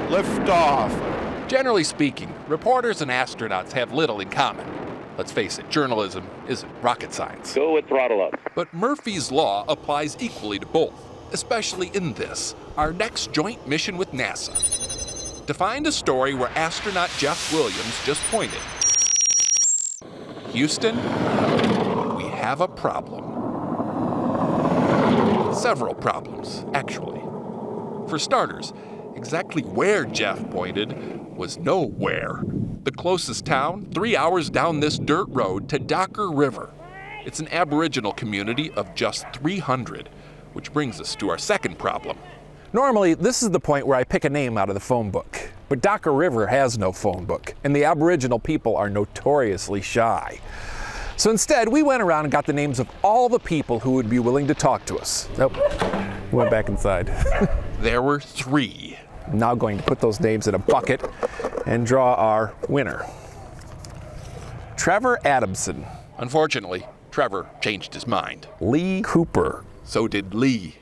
Liftoff. Generally speaking, reporters and astronauts have little in common. Let's face it, journalism isn't rocket science. Go with throttle up. But Murphy's Law applies equally to both, especially in this, our next joint mission with NASA. To find a story where astronaut Jeff Williams just pointed. Houston, we have a problem. Several problems, actually. For starters, exactly where Jeff pointed was nowhere. The closest town, 3 hours down this dirt road to Docker River. It's an Aboriginal community of just 300, which brings us to our second problem. Normally, this is the point where I pick a name out of the phone book. But Docker River has no phone book, and the Aboriginal people are notoriously shy. So instead, we went around and got the names of all the people who would be willing to talk to us. Nope, we went back inside. There were 3. I'm now going to put those names in a bucket and draw our winner. Trevor Adamson. Unfortunately, Trevor changed his mind. Lee Cooper. So did Lee.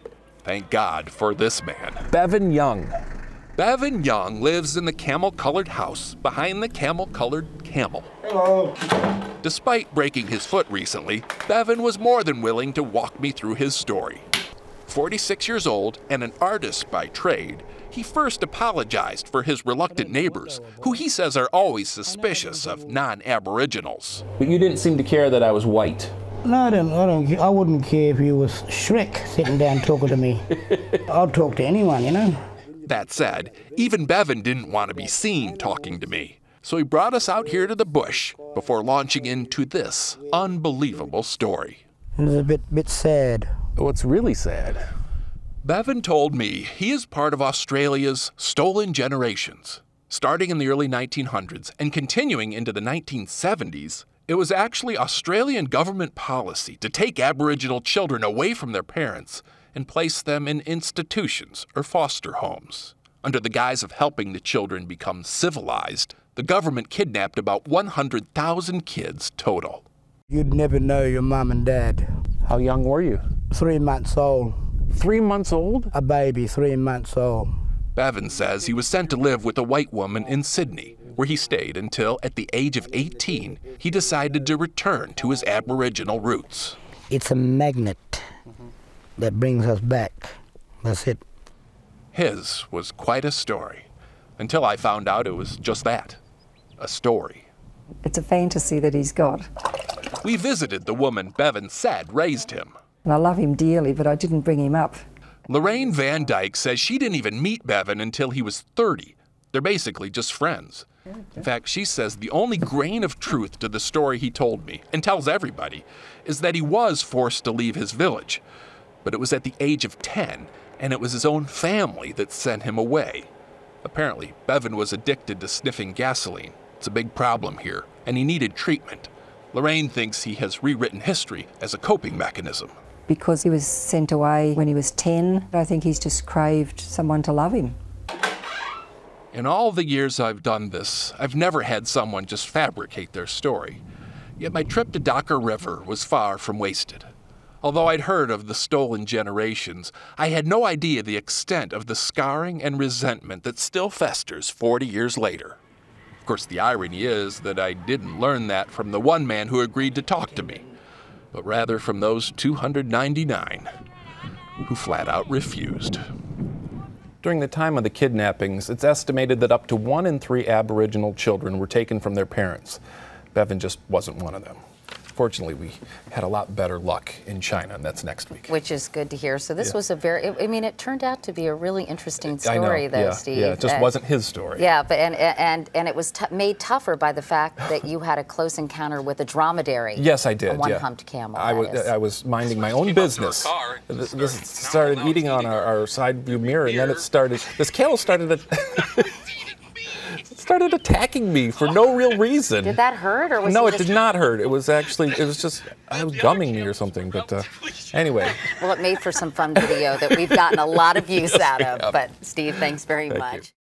Thank God for this man. Bevyn Young. Bevyn Young lives in the camel-colored house behind the camel-colored camel. Hello. Despite breaking his foot recently, Bevyn was more than willing to walk me through his story. 46 years old and an artist by trade, he first apologized for his reluctant neighbors, who he says are always suspicious of non-Aboriginals. But you didn't seem to care that I was white. No, I wouldn't care if you was Shrek sitting down talking to me. I'll talk to anyone, you know. That said, even Bevyn didn't want to be seen talking to me, so he brought us out here to the bush before launching into this unbelievable story. It's a bit sad. What's really sad? Bevyn told me he is part of Australia's stolen generations. Starting in the early 1900s and continuing into the 1970s, it was actually Australian government policy to take Aboriginal children away from their parents and place them in institutions or foster homes. Under the guise of helping the children become civilized, the government kidnapped about 100,000 kids total. You'd never know your mum and dad. How young were you? 3 months old. 3 months old? A baby, 3 months old. Bevyn says he was sent to live with a white woman in Sydney, where he stayed until, at the age of 18, he decided to return to his Aboriginal roots. It's a magnet that brings us back. That's it. His was quite a story, until I found out it was just that, a story. It's a fantasy that he's got. We visited the woman Bevyn said raised him. And I love him dearly, but I didn't bring him up. Lorraine Van Dyke says she didn't even meet Bevyn until he was 30. They're basically just friends. In fact, she says the only grain of truth to the story he told me, and tells everybody, is that he was forced to leave his village. But it was at the age of 10, and it was his own family that sent him away. Apparently, Bevyn was addicted to sniffing gasoline. It's a big problem here, and he needed treatment. Lorraine thinks he has rewritten history as a coping mechanism. Because he was sent away when he was 10, I think he's just craved someone to love him. In all the years I've done this, I've never had someone just fabricate their story. Yet my trip to Docker River was far from wasted. Although I'd heard of the stolen generations, I had no idea the extent of the scarring and resentment that still festers 40 years later. Of course, the irony is that I didn't learn that from the one man who agreed to talk to me, but rather from those 299 who flat out refused. During the time of the kidnappings, it's estimated that up to 1 in 3 Aboriginal children were taken from their parents. Bevyn just wasn't one of them. Fortunately, we had a lot better luck in China, and that's next week. Which is good to hear. So this was a very, I mean, it turned out to be a really interesting story, I know, though, Steve. Yeah, it just wasn't his story. Yeah, but and it was made tougher by the fact that you had a close encounter with a dromedary. Yes, I did. A one-humped camel. I was minding my own business. This started eating on our side view mirror, and then this camel started started attacking me for no real reason. Did that hurt, or was No, it it did not hurt. It was actually, it was just, I was gumming me or something, but anyway. Well, it made for some fun video that we've gotten a lot of views out of. Yeah. But Steve, thanks very much.